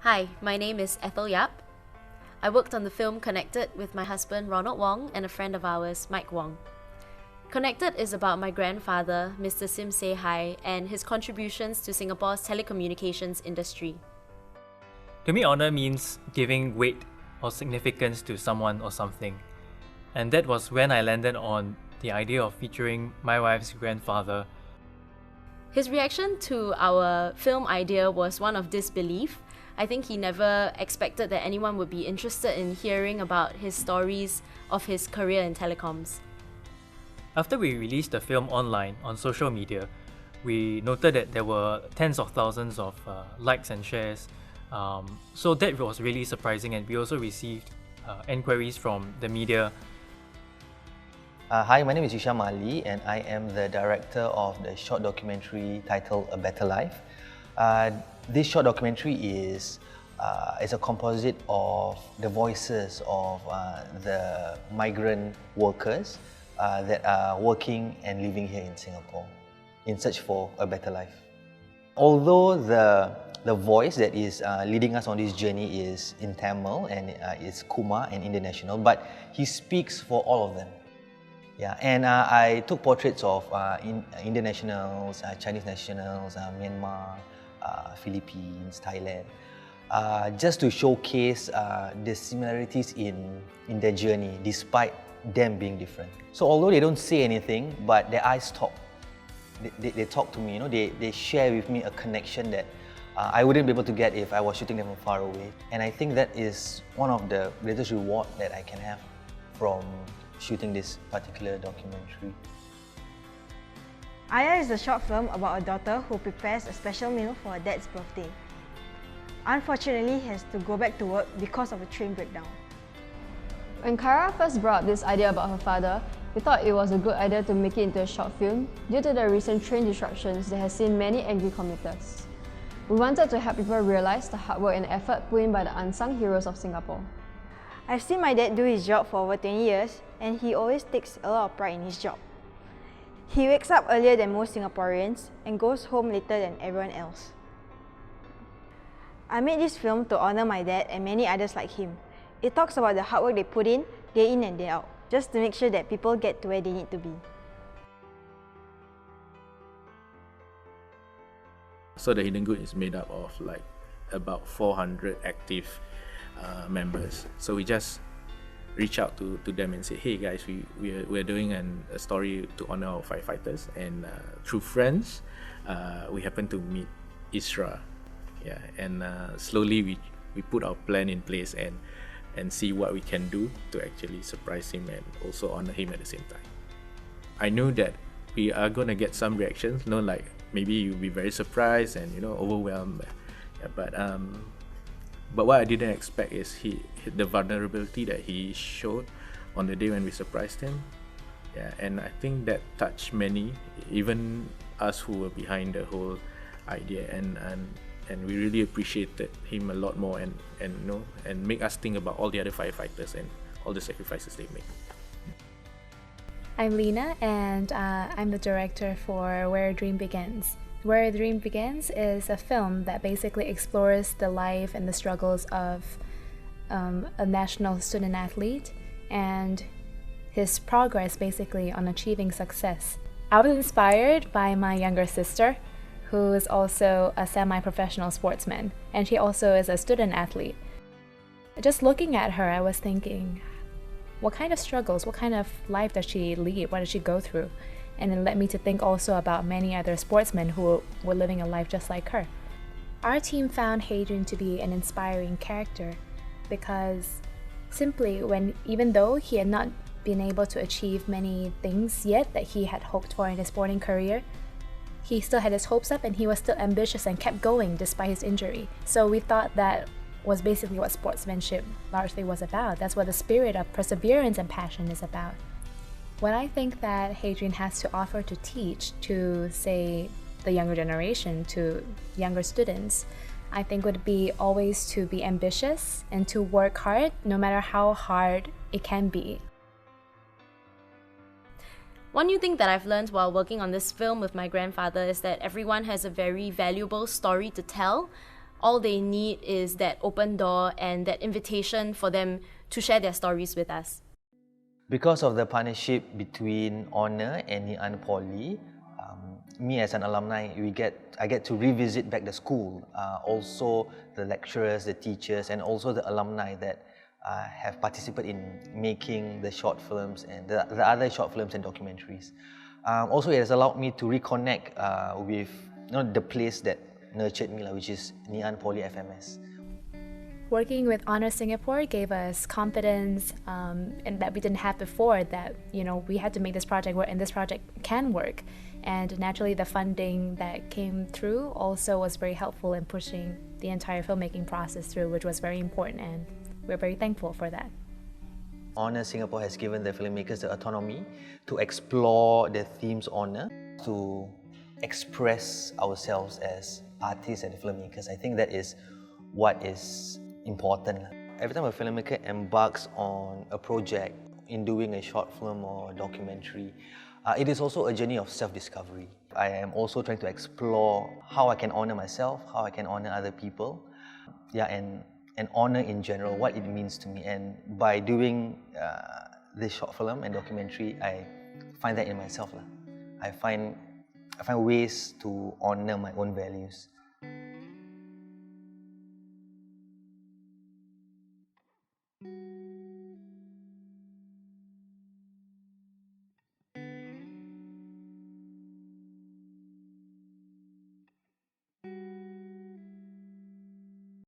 Hi, my name is Ethel Yap. I worked on the film Connected with my husband Ronald Wong and a friend of ours, Mike Wong. Connected is about my grandfather, Mr. Sim Say Hi, and his contributions to Singapore's telecommunications industry. To me, honor means giving weight or significance to someone or something. And that was when I landed on the idea of featuring my wife's grandfather. His reaction to our film idea was one of disbelief. I think he never expected that anyone would be interested in hearing about his stories of his career in telecoms. After we released the film online on social media, we noted that there were tens of thousands of likes and shares. So that was really surprising, and we also received enquiries from the media. Hi, my name is Eysham and I am the director of the short documentary titled A Better Life. This short documentary is a composite of the voices of the migrant workers that are working and living here in Singapore in search for a better life. Although the voice that is leading us on this journey is in Tamil and is Kumar and international, but he speaks for all of them. Yeah, and I took portraits of Indian nationals, Chinese nationals, Myanmar, Philippines, Thailand, just to showcase the similarities in their journey despite them being different. So although they don't say anything, but their eyes talk. They talk to me, they share with me a connection that I wouldn't be able to get if I was shooting them from far away. And I think that is one of the greatest reward that I can have from shooting this particular documentary. Ayah is a short film about a daughter who prepares a special meal for her dad's birthday. Unfortunately, he has to go back to work because of a train breakdown. When Khairah first brought up this idea about her father, we thought it was a good idea to make it into a short film due to the recent train disruptions that has seen many angry commuters. We wanted to help people realize the hard work and effort put in by the unsung heroes of Singapore. I've seen my dad do his job for over 20 years and he always takes a lot of pride in his job. He wakes up earlier than most Singaporeans and goes home later than everyone else. I made this film to honor my dad and many others like him. It talks about the hard work they put in and day out, just to make sure that people get to where they need to be. So the Hidden Good is made up of about 400 active members. So we just reach out to them and say, hey guys, we're doing a story to honor our firefighters, and through friends we happen to meet Isra, and slowly we put our plan in place and see what we can do to actually surprise him and also honor him at the same time. I knew that we are gonna get some reactions, maybe you'll be very surprised and overwhelmed, but what I didn't expect is the vulnerability that he showed on the day when we surprised him. And I think that touched many, even us who were behind the whole idea, and we really appreciated him a lot more and make us think about all the other firefighters and all the sacrifices they make. I'm Lena, and I'm the director for Where a Dream Begins. Where a Dream Begins is a film that basically explores the life and the struggles of a national student athlete and his progress basically on achieving success. I was inspired by my younger sister, who is also a semi-professional sportsman, and she also is a student athlete. Just looking at her, I was thinking, what kind of struggles, what kind of life does she lead? What does she go through? And it led me to think also about many other sportsmen who were living a life just like her. Our team found Hadrian to be an inspiring character because simply even though he had not been able to achieve many things yet that he had hoped for in his sporting career, he still had his hopes up and he was still ambitious and kept going despite his injury. So we thought that was basically what sportsmanship largely was about. That's what the spirit of perseverance and passion is about. What I think that Hadrian has to offer to teach to, say, the younger generation, to younger students, I think would be always to be ambitious and to work hard, no matter how hard it can be. One new thing that I've learned while working on this film with my grandfather is that everyone has a very valuable story to tell. all they need is that open door and that invitation for them to share their stories with us. Because of the partnership between Honor and Ngee Ann Poly, me as an alumni, I get to revisit back the school, also the lecturers, the teachers, and also the alumni that have participated in making the short films and the other short films and documentaries. Also, it has allowed me to reconnect with the place that nurtured me, which is Ngee Ann Poly FMS. Working with Honor Singapore gave us confidence and that we didn't have before, that we had to make this project work and this project can work. And naturally the funding that came through also was very helpful in pushing the entire filmmaking process through, which was very important, and we're very thankful for that. Honor Singapore has given the filmmakers the autonomy to explore the themes Honor, to express ourselves as artists and filmmakers. I think that is what is important. Every time a filmmaker embarks on a project in doing a short film or a documentary, it is also a journey of self-discovery. I am also trying to explore how I can honor myself, how I can honor other people, and honor in general, what it means to me. And by doing this short film and documentary, I find that in myself. I find ways to honor my own values.